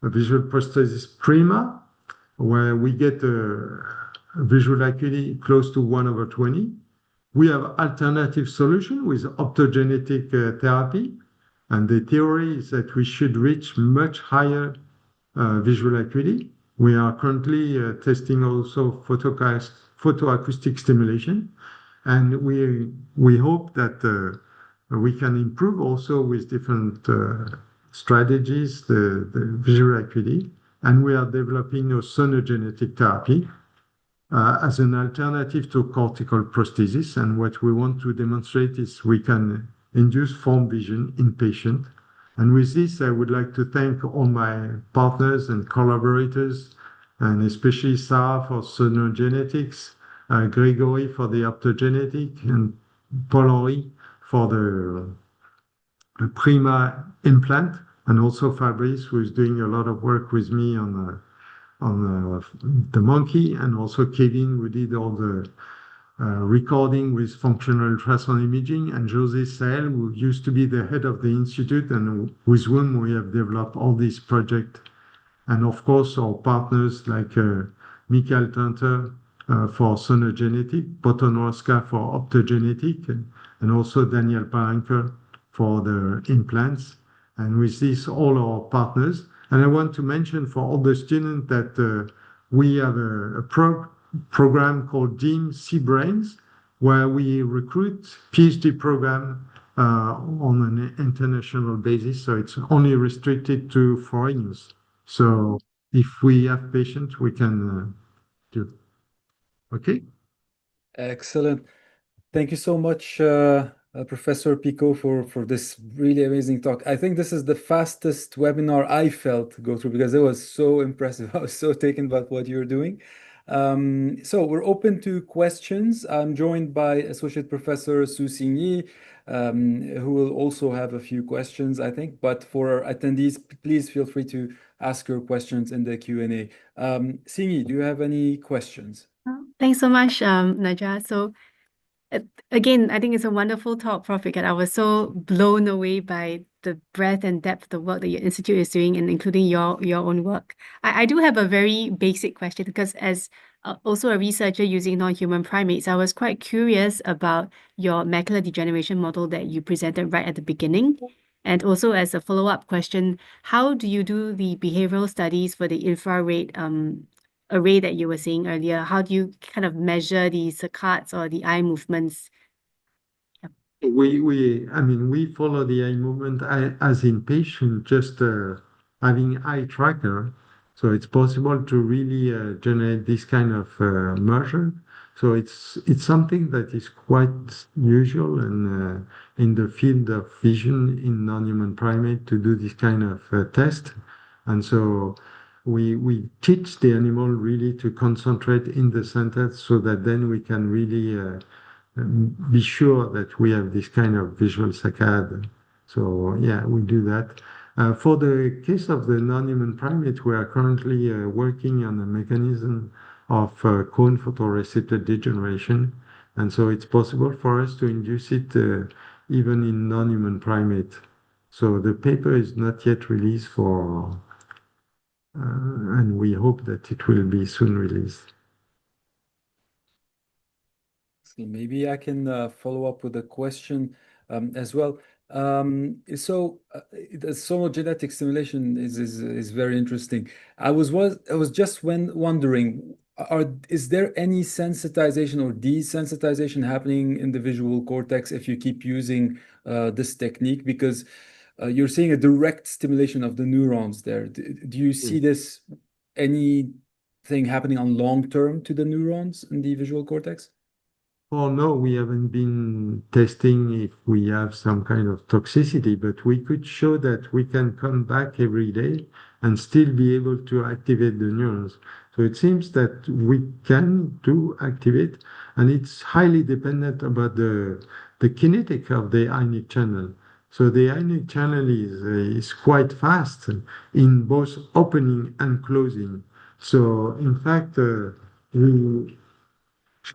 visual prosthesis Prima, where we get a visual acuity close to 1/20. We have alternative solution with optogenetic therapy, and the theory is that we should reach much higher visual acuity. We are currently testing also photoacoustic stimulation, and we hope that we can improve also with different strategies the visual acuity, and we are developing a sonogenetic therapy as an alternative to cortical prosthesis. And what we want to demonstrate is we can induce form vision in patients. And with this, I would like to thank all my partners and collaborators, and especially Sarah for sonogenetics, Gregory for the optogenetic, and Paul-Henri for the Prima implant, and also Fabrice, who is doing a lot of work with me on the monkey, and also Kevin, who did all the recording with functional ultrasound imaging, and José Sael, who used to be the head of the institute and with whom we have developed all these projects. And of course, our partners like Michael Tanter for sonogenetic, Potonowska for optogenetic, and also Daniel Palanker for the implants. And with this, all our partners. And I want to mention for all the students that we have a program called DEAM C-Brains, where we recruit PhD program on an international basis. So it's only restricted to foreigners. So if we have patients, we can do. Okay. Excellent. Thank you so much, Professor Pico, for this really amazing talk. I think this is the fastest webinar I felt to go through because it was so impressive. I was so taken by what you're doing. So we're open to questions. I'm joined by Associate Professor Su Xingyi, who will also have a few questions, I think. But for our attendees, please feel free to ask your questions in the Q&A. Xingyi, do you have any questions? Thanks so much, Najah. So again, I think it's a wonderful talk, Prof. Picaud. I was so blown away by the breadth and depth of the work that your institute is doing, and including your own work. I do have a very basic question because as also a researcher using non-human primates, I was quite curious about your macular degeneration model that you presented right at the beginning. And also as a follow-up question, how do you do the behavioral studies for the infrared array that you were saying earlier? How do you kind of measure the saccades or the eye movements? I mean, we follow the eye movement as in patient, just having eye tracker. So it's possible to really generate this kind of measure. So it's something that is quite usual and in the field of vision in non-human primate to do this kind of test. And so we teach the animal really to concentrate in the center so that then we can really be sure that we have this kind of visual saccade. So yeah, we do that. For the case of the non-human primate, we are currently working on a mechanism of cone photoreceptor degeneration. And so it's possible for us to induce it even in non-human primate. So the paper is not yet released and we hope that it will be soon released. Maybe I can follow up with a question as well. The sonogenetic stimulation is very interesting. I was just wondering, is there any sensitization or desensitization happening in the visual cortex if you keep using this technique? Because you're seeing a direct stimulation of the neurons there. Do you see this anything happening on long term to the neurons in the visual cortex? Oh, no, we haven't been testing if we have some kind of toxicity, but we could show that we can come back every day and still be able to activate the neurons. So it seems that we can do activate, and it's highly dependent about the kinetic of the ionic channel. So the ionic channel is quite fast in both opening and closing. So in fact,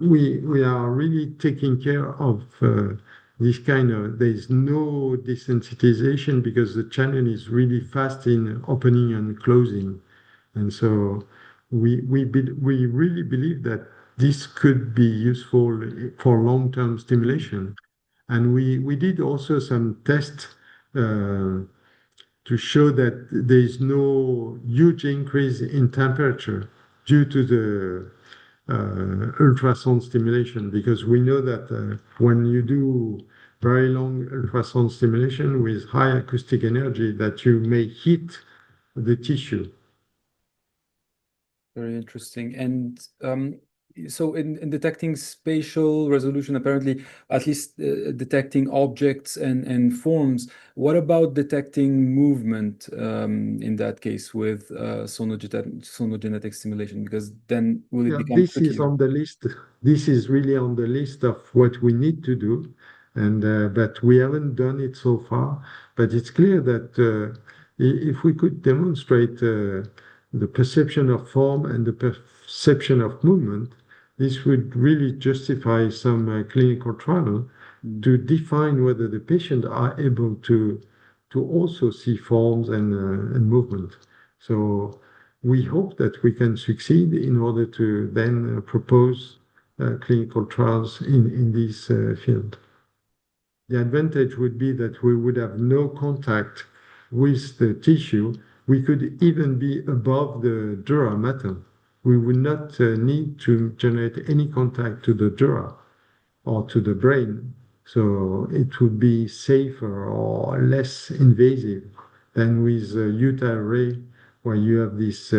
we are really taking care of this kind of, there's no desensitization because the channel is really fast in opening and closing. And so we really believe that this could be useful for long-term stimulation. And we did also some tests to show that there is no huge increase in temperature due to the ultrasound stimulation, because we know that when you do very long ultrasound stimulation with high acoustic energy, that you may hit the tissue. Very interesting. And so in detecting spatial resolution, apparently, at least detecting objects and forms, what about detecting movement in that case with sonogenetic stimulation? Because then will it become This is trickier? on the list. This is really on the list of what we need to do, and but we haven't done it so far. But it's clear that if we could demonstrate the perception of form and the perception of movement, this would really justify some clinical trial to define whether the patient are able to also see forms and movement. So we hope that we can succeed in order to then propose clinical trials in this field. The advantage would be that we would have no contact with the tissue. We could even be above the dura mater. We would not need to generate any contact to the dura or to the brain. So it would be safer or less invasive than with UTI ray, where you have this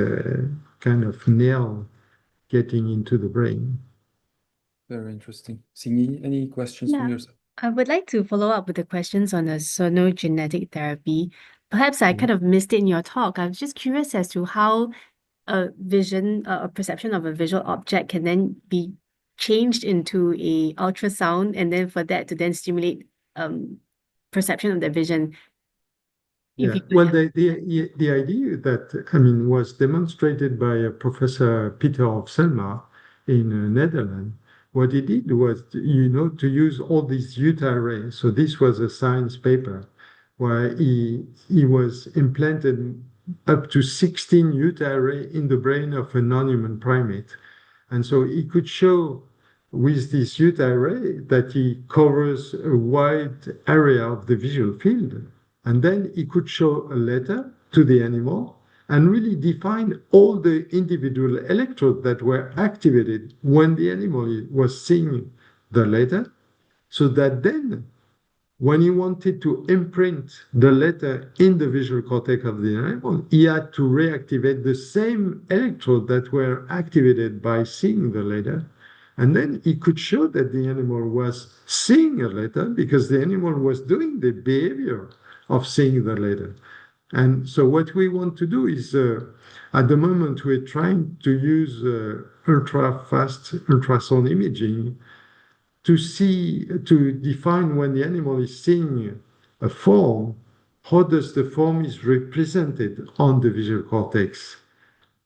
kind of nail getting into the brain. Very interesting. Singi, any questions from Yeah. yourself? I would like to follow up with the questions on the sonogenetic therapy. Perhaps I kind of missed it in your talk. I was just curious as to how a vision, a perception of a visual object can then be changed into a ultrasound, and then for that to then stimulate perception of the vision. If Yeah, you could well, help. the idea that, I mean, was demonstrated by Professor Peter of Selma in Netherlands. What he did was, to use all these UTI rays. So this was a science paper where he was implanted up to 16 UTI ray in the brain of a non-human primate. And so he could show with this UTI ray that he covers a wide area of the visual field. And then he could show a letter to the animal and really define all the individual electrodes that were activated when the animal was seeing the letter, so that then when he wanted to imprint the letter in the visual cortex of the animal, he had to reactivate the same electrode that were activated by seeing the letter. And then he could show that the animal was seeing a letter because the animal was doing the behavior of seeing the letter. And so what we want to do is, at the moment, we're trying to use ultra-fast ultrasound imaging to define when the animal is seeing a form, how does the form is represented on the visual cortex.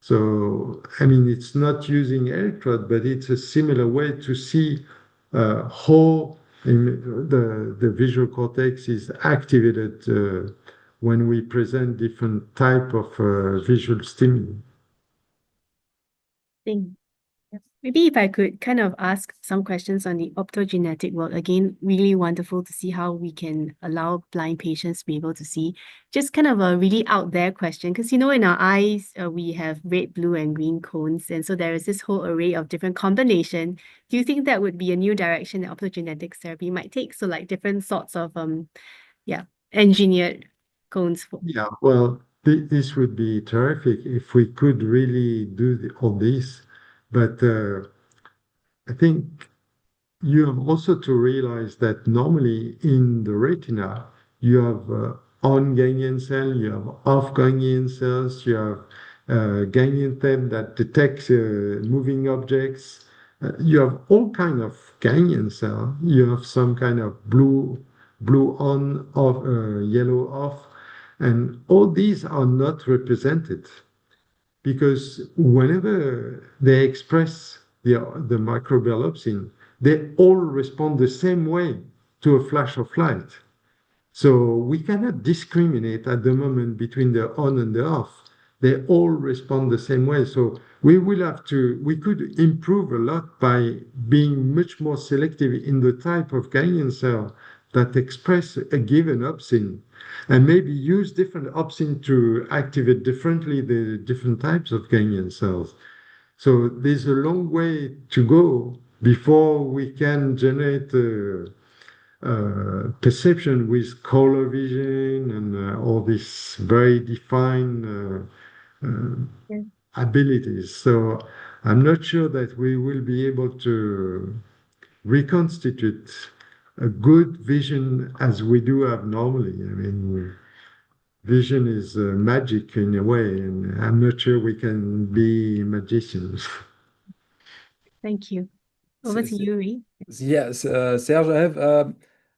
So, I mean, it's not using electrode, but it's a similar way to see how the visual cortex is activated when we present different type of visual stimuli. Thing. Maybe if I could kind of ask some questions on the optogenetic work. Again, really wonderful to see how we can allow blind patients to be able to see. Just kind of a really out there question, because in our eyes, we have red, blue, and green cones. And so there is this whole array of different combination. Do you think that would be a new direction that optogenetics therapy might take? So like different sorts of engineered cones. Yeah, well, this would be terrific if we could really do all this. But I think you have also to realize that normally in the retina, you have on ganglion cell, you have off ganglion cells, you have ganglion stem that detects moving objects. You have all kind of ganglion cell. You have some kind of blue on, off, yellow off, and all these are not represented because whenever they express the microbial opsin, they all respond the same way to a flash of light. So we cannot discriminate at the moment between the on and the off. They all respond the same way. So we could improve a lot by being much more selective in the type of ganglion cell that express a given opsin, and maybe use different opsin to activate differently the different types of ganglion cells. So there's a long way to go before we can generate perception with color vision and all these very defined abilities. So I'm not sure that we will be able to reconstitute a good vision as we do have normally. I mean, vision is magic in a way, and I'm not sure we can be magicians. Thank you. Over to you, Rui. Yes, Serge,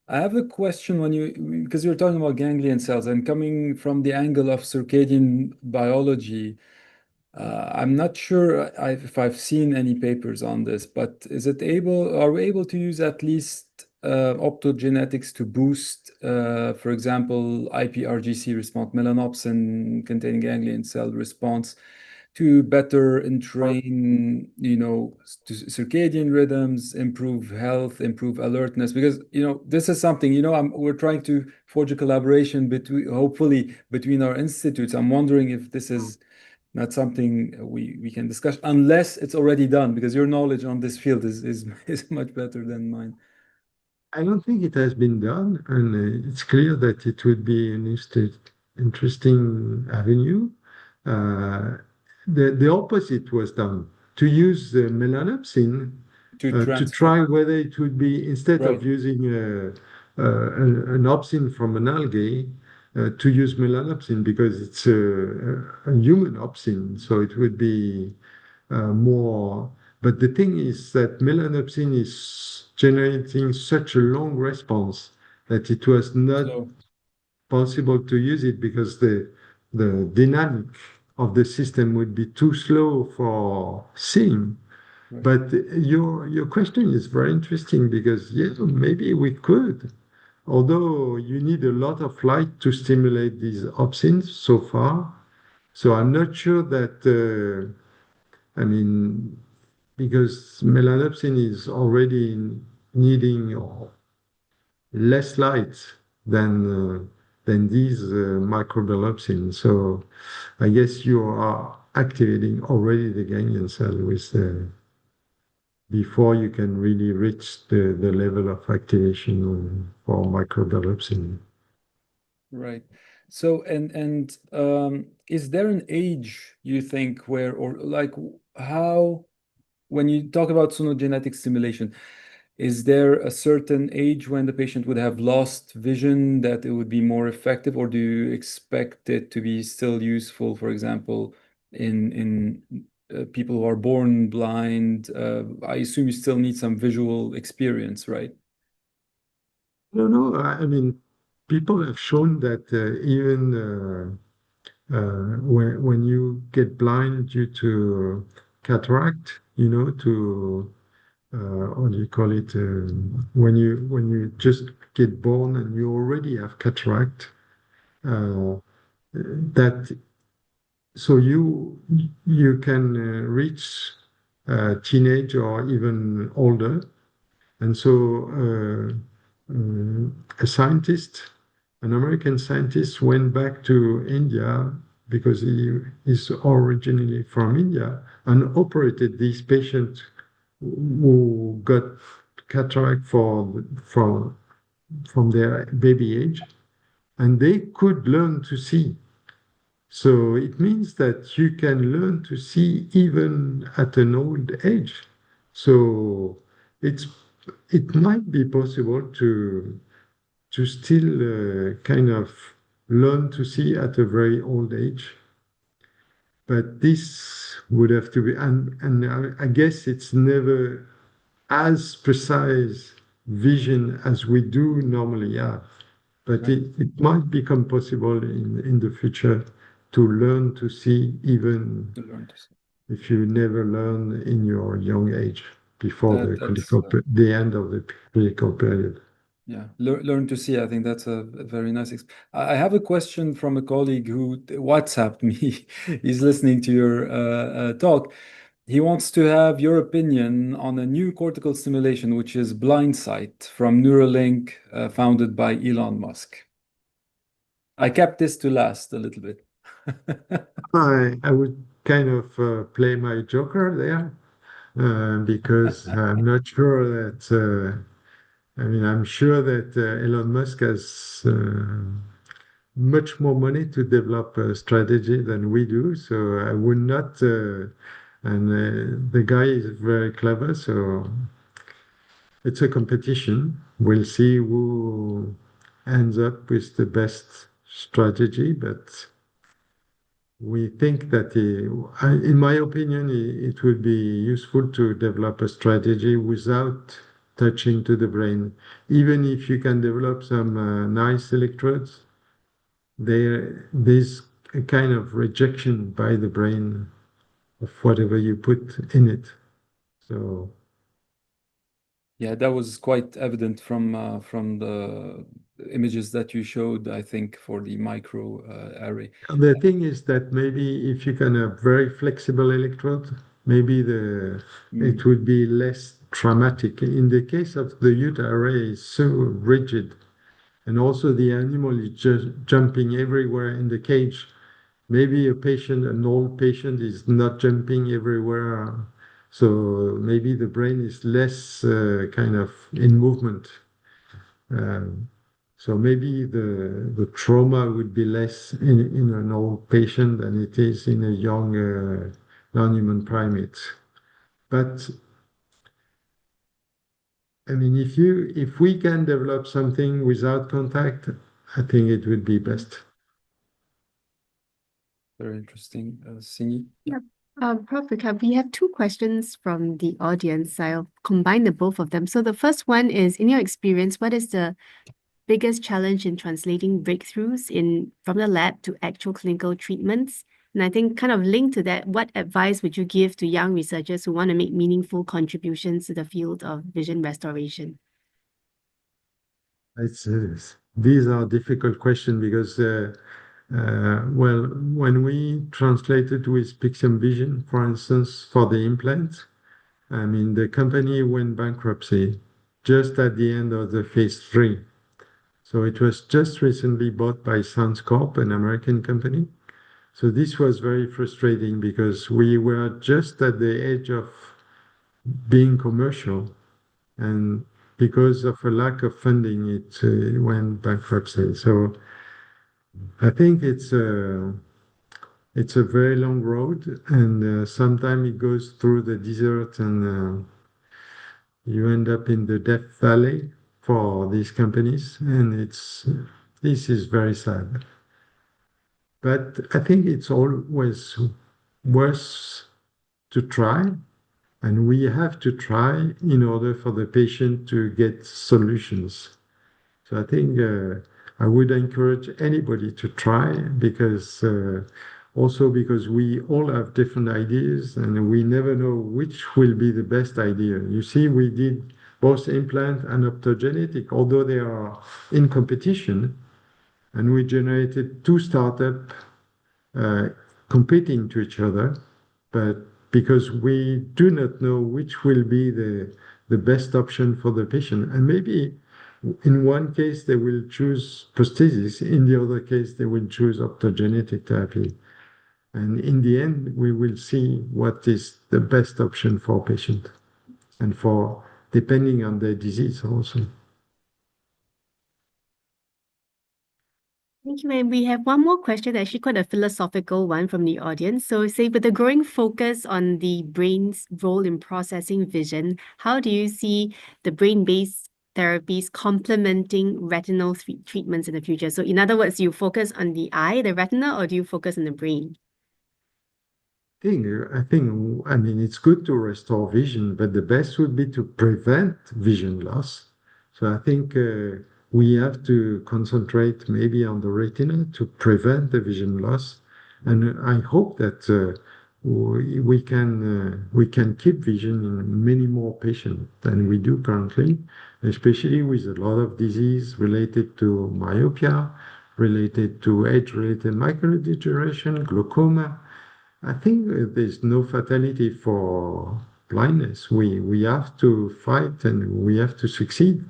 I have a question because you're talking about ganglion cells and coming from the angle of circadian biology. I'm not sure if I've seen any papers on this, but are we able to use at least optogenetics to boost, for example, IPRGC response, melanopsin containing ganglion cell response to better entrain, circadian rhythms, improve health, improve alertness? Because, this is something, we're trying to forge a collaboration hopefully between our institutes. I'm wondering if this is not something we can discuss unless it's already done, because your knowledge on this field is much better than mine. I don't think it has been done, and it's clear that it would be an interesting avenue. Uh, the opposite was done, to use the melanopsin to try whether it would be, instead of using an opsin from an algae, to use melanopsin, because it's a human opsin, so it would be more. But the thing is that melanopsin is generating such a long response that it was not possible to use it, because the dynamic of the system would be too slow for seeing. Right. But your question is very interesting, because maybe we could, although you need a lot of light to stimulate these opsins so far. So I'm not sure that, I mean, because melanopsin is already needing less light than these microbial opsins. So I guess you are activating already the ganglion cell with before you can really reach the level of activation for microbial opsin. Right. So, is there an age you think where, or like how, when you talk about sonogenetic stimulation, is there a certain age when the patient would have lost vision that it would be more effective, or do you expect it to be still useful, for example, in people who are born blind? I assume you still need some visual experience, right? No, I mean, people have shown that even when you get blind due to cataract, to what do you call it? When you just get born and you already have cataract, that so you can reach teenage or even older. And so a scientist, an American scientist, went back to India, because he is originally from India, and operated these patients who got cataract from their baby age, and they could learn to see. So it means that you can learn to see even at an old age. So it might be possible to still kind of learn to see at a very old age. But this would have to be, and I guess it's never as precise vision as we do normally have. But it might become possible in the future to learn to see, even if you never learn in your young age, before the end of the clinical period. Yeah, learn to see. I think that's a very nice. I have a question from a colleague who WhatsApped me. He's listening to your talk. He wants to have your opinion on a new cortical stimulation, which is BlindSight from Neuralink, founded by Elon Musk. I kept this to last a little bit. I would kind of play my joker there, because I'm not sure that. I'm sure that Elon Musk has much more money to develop a strategy than we do. So I would not. And the guy is very clever, so it's a competition. We'll see who ends up with the best strategy, but we think that, in my opinion, it would be useful to develop a strategy without touching to the brain. Even if you can develop some nice electrodes, there's a kind of rejection by the brain of whatever you put in it. So Yeah, that was quite evident from the images that you showed, I think, for the micro array. the thing is that maybe if you can have very flexible electrode, maybe it would be less traumatic. In the case of the youth array, it's so rigid, and also the animal is just jumping everywhere in the cage. Maybe an old patient is not jumping everywhere, so maybe the brain is less kind of in movement. Um, so maybe the trauma would be less in an old patient than it is in a young non-human primate. But I mean, if we can develop something without contact, I think it would be best. Very interesting. Sini? Yep. Prof Picaud, we have two questions from the audience. I'll combine the both of them. So the first one is, in your experience, what is the biggest challenge in translating breakthroughs from the lab to actual clinical treatments? And I think kind of linked to that, what advice would you give to young researchers who want to make meaningful contributions to the field of vision restoration? These are difficult questions because, well, when we translated with Pixum Vision, for instance, for the implant, I mean, the company went bankruptcy just at the end of the phase 3. So it was just recently bought by Sans Corp, an American company. So this was very frustrating because we were just at the edge of being commercial, and because of a lack of funding, it went bankruptcy. So I think it's a very long road, and sometimes it goes through the desert, and you end up in the Death Valley for these companies, and this is very sad. But I think it's always worth to try, and we have to try in order for the patient to get solutions. So I think I would encourage anybody to try because also because we all have different ideas and we never know which will be the best idea. You see, we did both implant and optogenetic, although they are in competition, and we generated two startups uh, competing to each other, but because we do not know which will be the best option for the patient. And maybe in one case they will choose prosthesis, in the other case they will choose optogenetic therapy. And in the end, we will see what is the best option for patient and for depending on their disease also. Thank you. And we have one more question, actually quite a philosophical one from the audience. So say, with the growing focus on the brain's role in processing vision, how do you see the brain-based therapies complementing retinal treatments in the future? So in other words, do you focus on the eye, the retina, or do you focus on the brain? I mean, it's good to restore vision, but the best would be to prevent vision loss. So I think we have to concentrate maybe on the retina to prevent the vision loss. And I hope that we can keep vision in many more patients than we do currently, especially with a lot of disease related to myopia, related to age-related macular degeneration, glaucoma. I think there's no fatality for blindness. We have to fight and we have to succeed.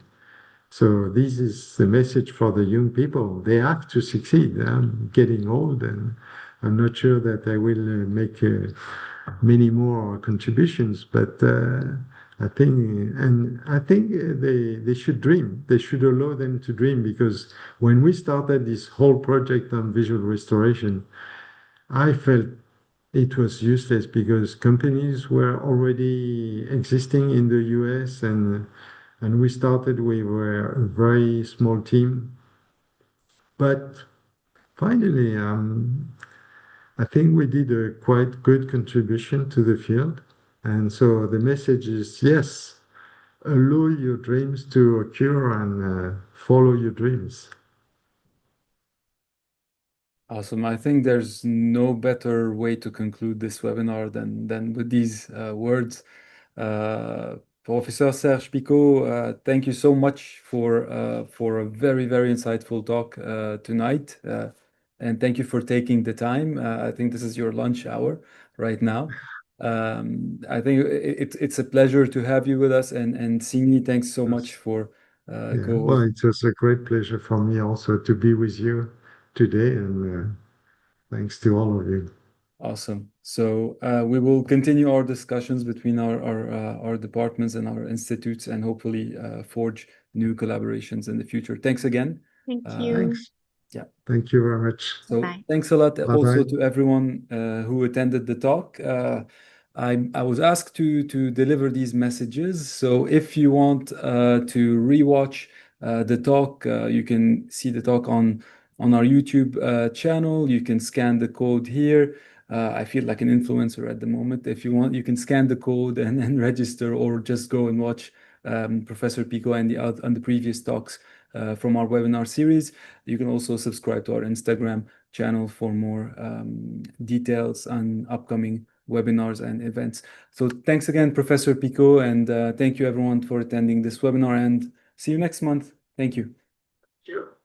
So this is the message for the young people. They have to succeed. I'm getting old and I'm not sure that I will make many more contributions, but I think they should dream. They should allow them to dream because when we started this whole project on visual restoration, I felt it was useless because companies were already existing in the US, and we started, we were a very small team. But finally, I think we did a quite good contribution to the field. And so the message is yes, allow your dreams to occur and follow your dreams. Awesome. I think there's no better way to conclude this webinar than with these words. Professor Serge Picaud, thank you so much for a very insightful talk tonight, and thank you for taking the time. I think this is your lunch hour right now. I think it's a pleasure to have you with us, and Sini, thanks so much for Yeah, well, co-hosting. it was a great pleasure for me also to be with you today, and thanks to all of you. Awesome. So we will continue our discussions between our departments and our institutes, and hopefully forge new collaborations in the future. Thanks again. Thank you. Thanks. Yeah. Thank you very much. So Bye. thanks a lot also Bye-bye. to everyone who attended the talk. I was asked to deliver these messages. So if you want to rewatch the talk, you can see the talk on our YouTube channel. You can scan the code here. I feel like an influencer at the moment. If you want, you can scan the code and register, or just go and watch Professor Pico and the previous talks from our webinar series. You can also subscribe to our Instagram channel for more details on upcoming webinars and events. So thanks again, Professor Pico, and thank you everyone for attending this webinar, and see you next month. Thank you. Sure.